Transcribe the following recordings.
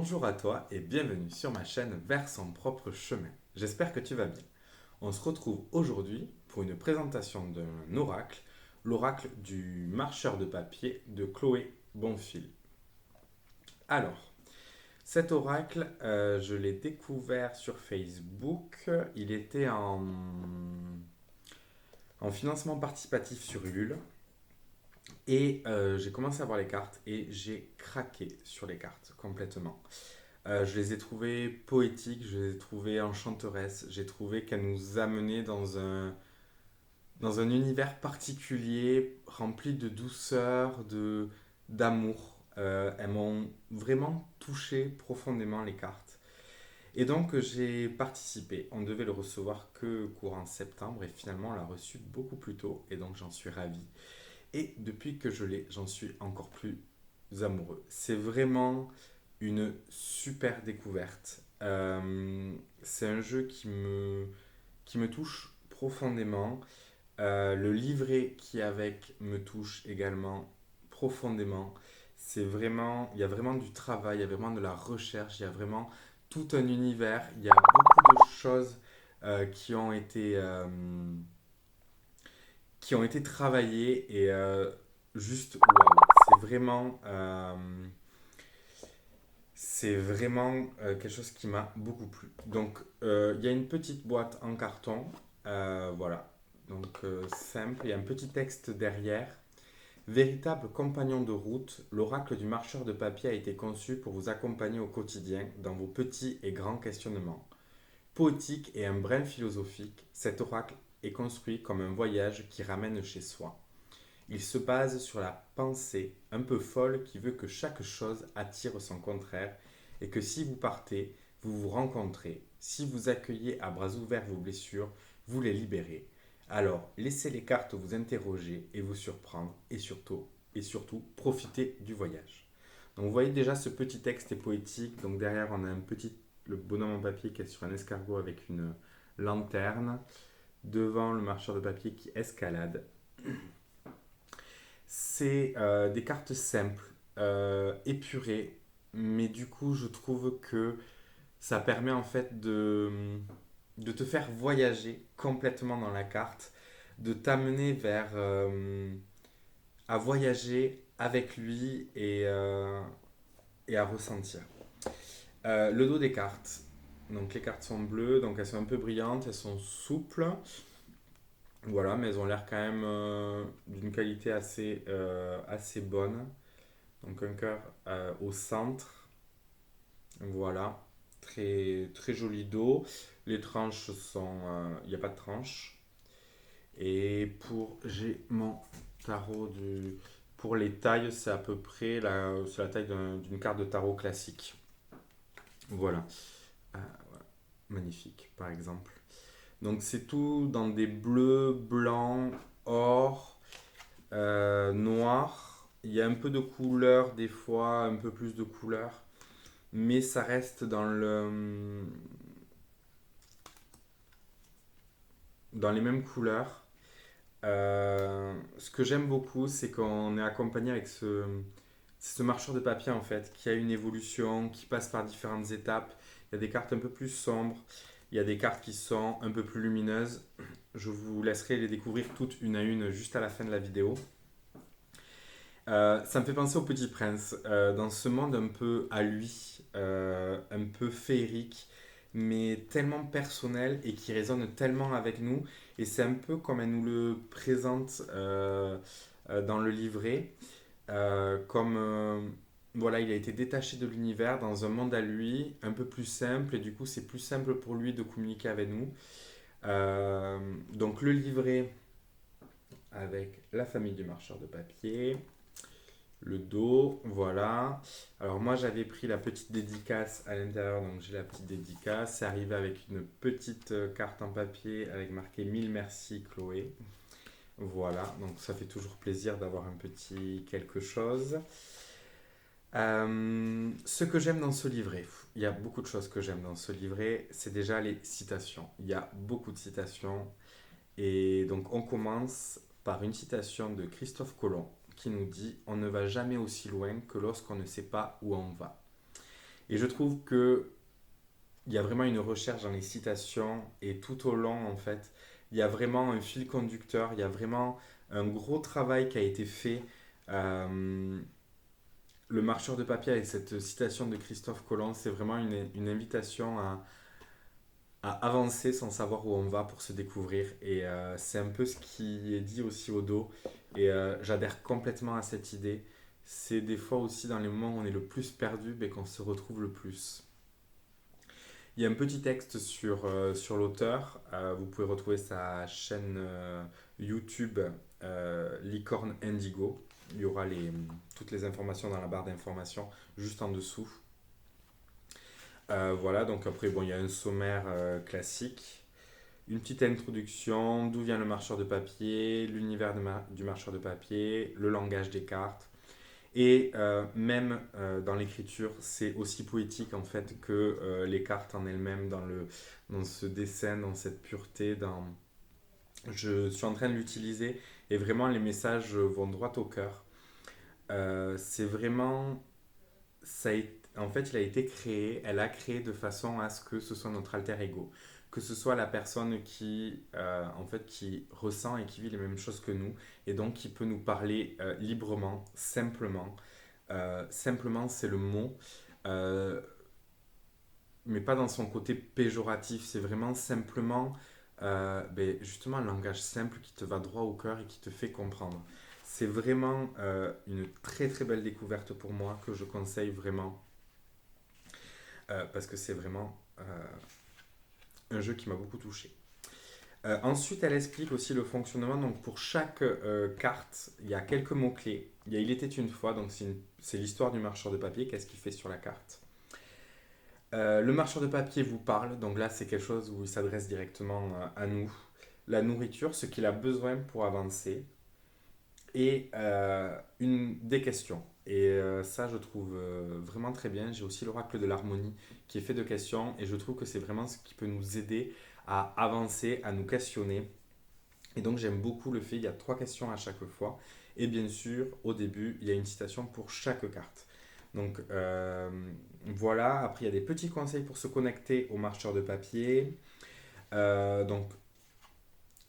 Bonjour à toi et bienvenue sur ma chaîne Vers son propre chemin. J'espère que tu vas bien. On se retrouve aujourd'hui pour une présentation d'un oracle, l'oracle du marcheur de papier de Chloé Bonfil. Alors, cet oracle, je l'ai découvert sur Facebook. Il était en financement participatif sur Ulule. Et j'ai commencé à voir les cartes et j'ai craqué sur les cartes complètement. Je les ai trouvées poétiques, je les ai trouvées enchanteresses, j'ai trouvé qu'elles nous amenaient dans un univers particulier, rempli de douceur, d'amour. Elles m'ont vraiment touché profondément les cartes. Et donc j'ai participé. On devait le recevoir que courant septembre et finalement on l'a reçu beaucoup plus tôt et donc j'en suis ravi. Et depuis que je l'ai, j'en suis encore plus amoureux. C'est vraiment une super découverte. C'est un jeu qui me touche profondément. Le livret qui est avec me touche également profondément. Il y a vraiment du travail, il y a vraiment de la recherche, il y a vraiment tout un univers. Il y a beaucoup de choses qui ont qui ont été travaillées et juste waouh. C'est vraiment quelque chose qui m'a beaucoup plu. Donc, il y a une petite boîte en carton. Voilà. Donc, simple. Il y a un petit texte derrière. Véritable compagnon de route, l'oracle du marcheur de papier a été conçu pour vous accompagner au quotidien dans vos petits et grands questionnements. Poétique et un brin philosophique, cet oracle est construit comme un voyage qui ramène chez soi. Il se base sur la pensée un peu folle qui veut que chaque chose attire son contraire et que si vous partez, vous vous rencontrez. Si vous accueillez à bras ouverts vos blessures, vous les libérez. Alors, laissez les cartes vous interroger et vous surprendre et surtout, profitez du voyage. Donc, vous voyez déjà ce petit texte est poétique. Donc, derrière, on a le bonhomme en papier qui est sur un escargot avec une lanterne. Devant, le marcheur de papier qui escalade. C'est des cartes simples, épurées, mais du coup, je trouve que ça permet en fait de te faire voyager complètement dans la carte, de t'amener à voyager avec lui et à ressentir. Le dos des cartes. Donc les cartes sont bleues, donc elles sont un peu brillantes, elles sont souples. Voilà, mais elles ont l'air quand même d'une qualité assez bonne. Donc un cœur au centre. Voilà. Très, très joli dos. Les tranches sont. Il n'y a pas de tranches. Et j'ai mon tarot pour les tailles, c'est à peu près c'est la taille d'une carte de tarot classique. Voilà. Voilà. Magnifique, par exemple. Donc c'est tout dans des bleus, blancs, or, noir. Il y a un peu de couleur des fois, un peu plus de couleur, mais ça reste dans les mêmes couleurs. Ce que j'aime beaucoup, c'est qu'on est accompagné avec ce marcheur de papier en fait, qui a une évolution, qui passe par différentes étapes. Il y a des cartes un peu plus sombres, il y a des cartes qui sont un peu plus lumineuses. Je vous laisserai les découvrir toutes une à une juste à la fin de la vidéo. Ça me fait penser au Petit Prince, dans ce monde un peu à lui, un peu féerique, mais tellement personnel et qui résonne tellement avec nous. Et c'est un peu comme elle nous le présente dans le livret, comme voilà, il a été détaché de l'univers dans un monde à lui, un peu plus simple, et du coup c'est plus simple pour lui de communiquer avec nous. Donc le livret avec la famille du marcheur de papier. Le dos, voilà. Alors moi j'avais pris la petite dédicace à l'intérieur, donc j'ai la petite dédicace. C'est arrivé avec une petite carte en papier avec marqué 1000 merci Chloé. Voilà, donc ça fait toujours plaisir d'avoir un petit quelque chose. Ce que j'aime dans ce livret, il y a beaucoup de choses que j'aime dans ce livret, c'est déjà les citations. Il y a beaucoup de citations. Et donc on commence par une citation de Christophe Colomb qui nous dit: On ne va jamais aussi loin que lorsqu'on ne sait pas où on va. Et je trouve que il y a vraiment une recherche dans les citations et tout au long, en fait, il y a vraiment un fil conducteur, il y a vraiment un gros travail qui a été fait. Euh, le marcheur de papier avec cette citation de Christophe Colomb, c'est vraiment une invitation à avancer sans savoir où on va pour se découvrir. Et c'est un peu ce qui est dit aussi au dos. Et j'adhère complètement à cette idée. C'est des fois aussi dans les moments où on est le plus perdu mais qu'on se retrouve le plus. Il y a un petit texte sur l'auteur. Vous pouvez retrouver sa chaîne YouTube Licorne Indigo. Il y aura toutes les informations dans la barre d'informations juste en dessous. Voilà, donc après, bon, il y a un sommaire classique, une petite introduction, d'où vient le marcheur de papier, l'univers du marcheur de papier, le langage des cartes. Et même dans l'écriture, c'est aussi poétique en fait que les cartes en elles-mêmes, dans ce dessin, dans cette pureté. Je suis en train de l'utiliser et vraiment les messages vont droit au cœur. C'est vraiment en fait, il a été créé, elle a créé de façon à ce que ce soit notre alter ego, que ce soit la personne en fait, qui ressent et qui vit les mêmes choses que nous, et donc qui peut nous parler librement, simplement. Simplement, c'est le mot, euh, mais pas dans son côté péjoratif. C'est vraiment simplement, justement, un langage simple qui te va droit au cœur et qui te fait comprendre. C'est vraiment une très très belle découverte pour moi que je conseille vraiment parce que c'est vraiment un jeu qui m'a beaucoup touché. Ensuite, elle explique aussi le fonctionnement. Donc, pour chaque carte, il y a quelques mots-clés. Il y a Il était une fois, donc c'est l'histoire du marcheur de papier. Qu'est-ce qu'il fait sur la carte? Le marcheur de papier vous parle. Donc là, c'est quelque chose où il s'adresse directement à nous. La nourriture, ce qu'il a besoin pour avancer. Et des questions. Et ça, je trouve vraiment très bien. J'ai aussi l'oracle de l'harmonie qui est fait de questions. Et je trouve que c'est vraiment ce qui peut nous aider à avancer, à nous questionner. Et donc, j'aime beaucoup le fait, il y a 3 questions à chaque fois. Et bien sûr, au début, il y a une citation pour chaque carte. Donc, voilà. Après, il y a des petits conseils pour se connecter au marcheur de papier. Donc,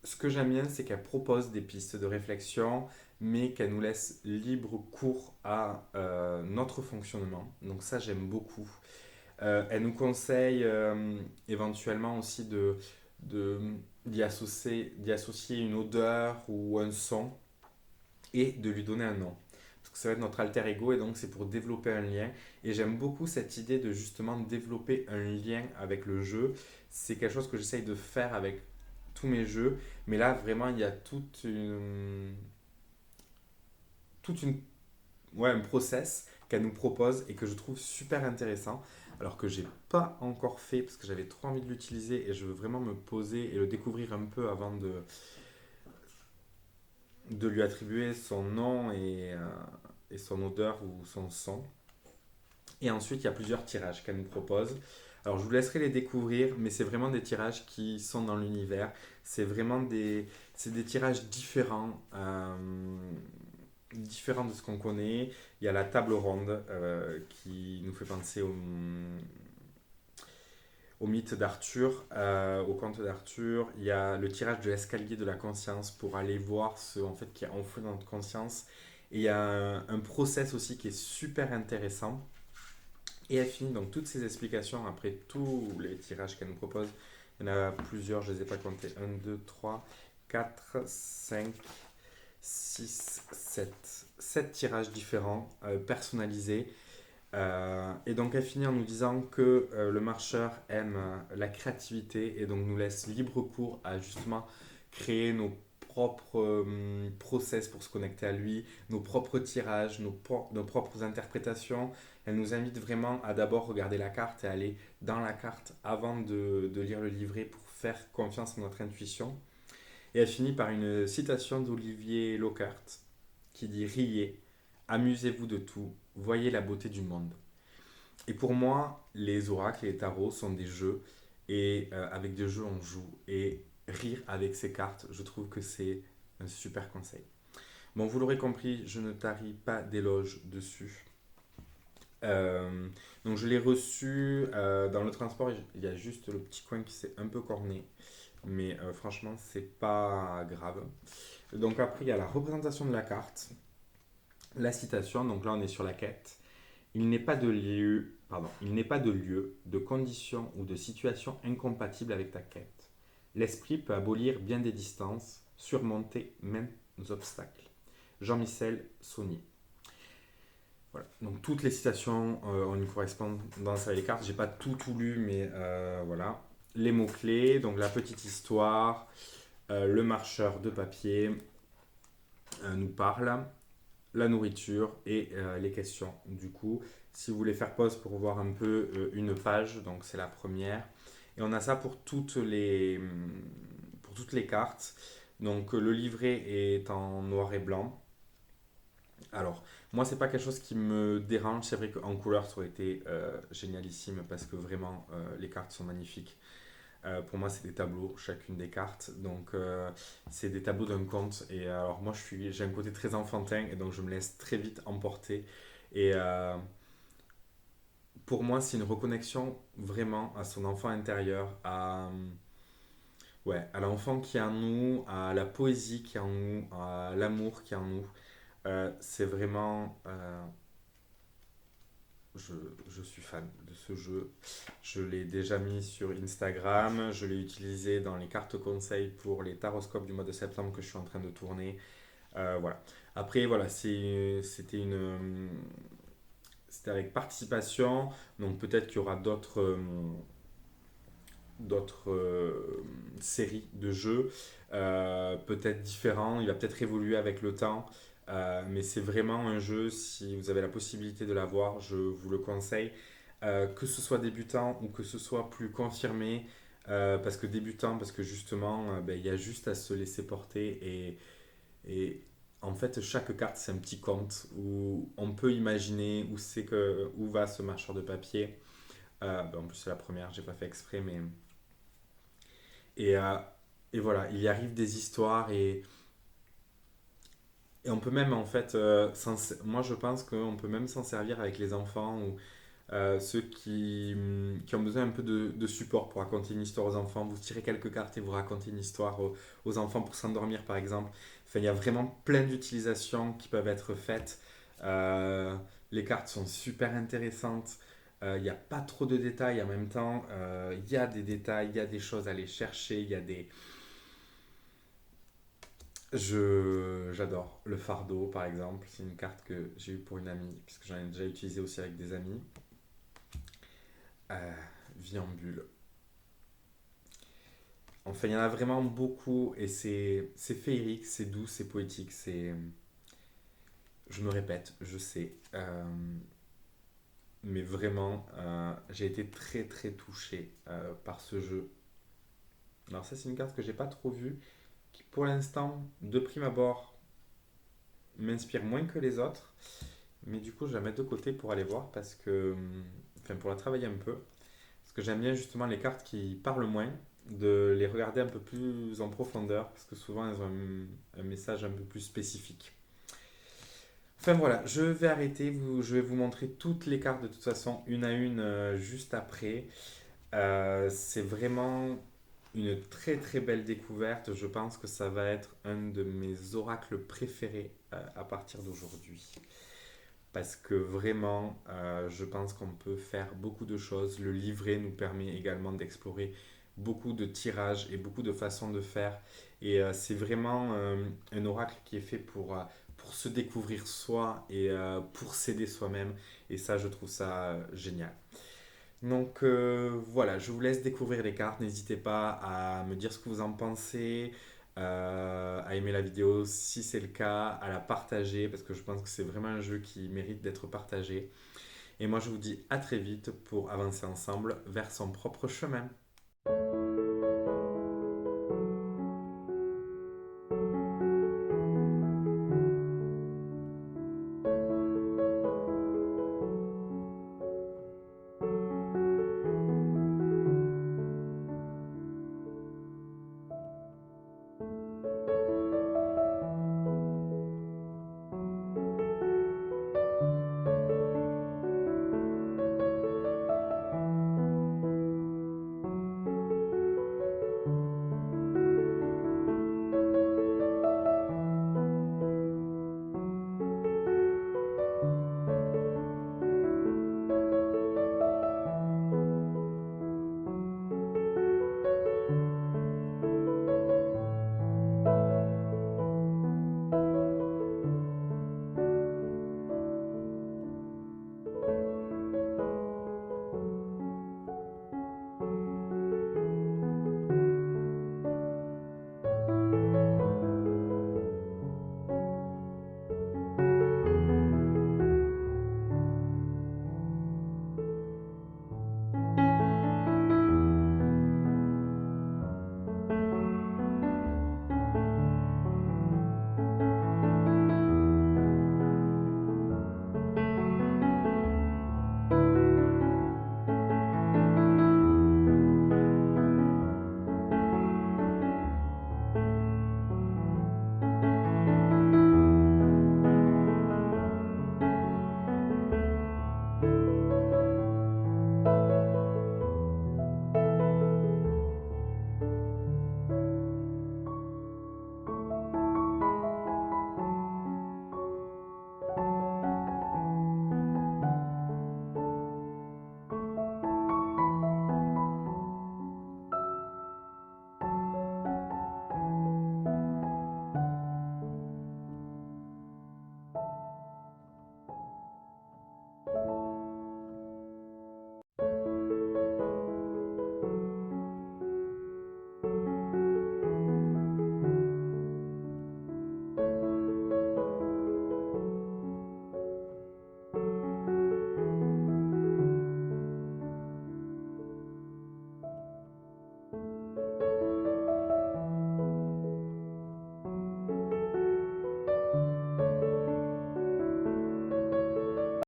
ce que j'aime bien, c'est qu'elle propose des pistes de réflexion, mais qu'elle nous laisse libre cours à notre fonctionnement. Donc ça, j'aime beaucoup. Elle nous conseille éventuellement aussi de- d'y associer une odeur ou un son et de lui donner un nom. Parce que ça va être notre alter ego et donc c'est pour développer un lien. Et j'aime beaucoup cette idée de justement développer un lien avec le jeu. C'est quelque chose que j'essaye de faire avec tous mes jeux. Mais là, vraiment, il y a toute une ouais, un process qu'elle nous propose et que je trouve super intéressant. Alors que j'ai pas encore fait parce que j'avais trop envie de l'utiliser et je veux vraiment me poser et le découvrir un peu avant de lui attribuer son nom et son odeur ou son son. Et ensuite, il y a plusieurs tirages qu'elle nous propose. Alors, je vous laisserai les découvrir, mais c'est vraiment des tirages qui sont dans l'univers. C'est des tirages différents de ce qu'on connaît. Il y a la table ronde qui nous fait penser au mythe d'Arthur, au conte d'Arthur. Il y a le tirage de l'escalier de la conscience pour aller voir ce en fait, qui est enfoui dans notre conscience. Et il y a un process aussi qui est super intéressant. Et elle finit donc toutes ces explications après tous les tirages qu'elle nous propose. Il y en a plusieurs, je ne les ai pas comptés. Un, 2, 3, 4, 5, 6, 7. 7 tirages différents, personnalisés. Et donc elle finit en nous disant que le marcheur aime la créativité et donc nous laisse libre cours à justement créer nos propres process pour se connecter à lui, nos propres tirages, nos propres interprétations. Elle nous invite vraiment à d'abord regarder la carte et aller dans la carte avant de lire le livret pour faire confiance à notre intuition. Et elle finit par une citation d'Olivier Lockhart qui dit: Riez, amusez-vous de tout, voyez la beauté du monde. Et pour moi, les oracles et les tarots sont des jeux, et avec des jeux, on joue. Et rire avec ces cartes, je trouve que c'est un super conseil. Bon, vous l'aurez compris, je ne tarie pas d'éloges dessus. Euh, donc je l'ai reçu dans le transport, il y a juste le petit coin qui s'est un peu corné, mais franchement c'est pas grave. Donc après il y a la représentation de la carte, la citation, donc là on est sur la quête. Il n'est pas de lieu, pardon, il n'est pas de lieu, de condition ou de situation incompatible avec ta quête. L'esprit peut abolir bien des distances, surmonter même nos obstacles. Jean-Michel Saunier. Voilà. Donc toutes les citations ont une correspondance avec les cartes. J'ai pas tout lu, mais voilà. Les mots-clés, donc la petite histoire, le marcheur de papier nous parle, la nourriture et les questions. Du coup, si vous voulez faire pause pour voir un peu une page, donc c'est la première. Et on a ça pour toutes les cartes. Donc le livret est en noir et blanc. Alors, moi, c'est pas quelque chose qui me dérange. C'est vrai qu'en couleur, ça aurait été génialissime parce que vraiment, les cartes sont magnifiques. Pour moi, c'est des tableaux, chacune des cartes. Donc, c'est des tableaux d'un conte. Et alors, moi, j'ai un côté très enfantin et donc je me laisse très vite emporter. Et pour moi, c'est une reconnexion vraiment à son enfant intérieur, ouais, à l'enfant qui est en nous, à la poésie qui est en nous, à l'amour qui est en nous. C'est vraiment. Je, je suis fan de ce jeu. Je l'ai déjà mis sur Instagram. Je l'ai utilisé dans les cartes conseils pour les taroscopes du mois de septembre que je suis en train de tourner. Voilà. Après, voilà, c'était avec participation. Donc peut-être qu'il y aura d'autres séries de jeux, peut-être différents. Il va peut-être évoluer avec le temps. Mais c'est vraiment un jeu, si vous avez la possibilité de l'avoir, je vous le conseille. Que ce soit débutant ou que ce soit plus confirmé. Parce que débutant, parce que justement, ben, il y a juste à se laisser porter et en fait, chaque carte, c'est un petit conte où on peut imaginer où va ce marcheur de papier. Ben, en plus, c'est la première, j'ai pas fait exprès, mais et, euh, et voilà, il y arrive des histoires et on peut même en fait, moi je pense qu'on peut même s'en servir avec les enfants ou ceux qui ont besoin un peu de support pour raconter une histoire aux enfants. Vous tirez quelques cartes et vous racontez une histoire aux enfants pour s'endormir par exemple. Enfin, il y a vraiment plein d'utilisations qui peuvent être faites. Euh, les cartes sont super intéressantes. Il n'y a pas trop de détails en même temps. Il y a des détails, il y a des choses à aller chercher, il y a des, j'adore le fardeau, par exemple. C'est une carte que j'ai eue pour une amie, puisque j'en ai déjà utilisé aussi avec des amis. Euh, Vie en bulle. Enfin, il y en a vraiment beaucoup et c'est féerique, c'est doux, c'est poétique. Je me répète, je sais. Mais vraiment, j'ai été très très touché par ce jeu. Alors ça, c'est une carte que j'ai pas trop vue, qui pour l'instant, de prime abord, m'inspire moins que les autres. Mais du coup, je la mets de côté pour aller voir parce que, enfin, pour la travailler un peu. Parce que j'aime bien justement les cartes qui parlent moins, de les regarder un peu plus en profondeur, parce que souvent elles ont un message un peu plus spécifique. Enfin voilà, je vais arrêter, je vais vous montrer toutes les cartes de toute façon, une à une, juste après. C'est vraiment une très très belle découverte. Je pense que ça va être un de mes oracles préférés à partir d'aujourd'hui. Parce que vraiment, je pense qu'on peut faire beaucoup de choses. Le livret nous permet également d'explorer beaucoup de tirages et beaucoup de façons de faire. Et c'est vraiment un oracle qui est fait pour se découvrir soi et pour s'aider soi-même. Et ça, je trouve ça génial. Donc voilà, je vous laisse découvrir les cartes. N'hésitez pas à me dire ce que vous en pensez, à aimer la vidéo si c'est le cas, à la partager parce que je pense que c'est vraiment un jeu qui mérite d'être partagé. Et moi je vous dis à très vite pour avancer ensemble vers son propre chemin.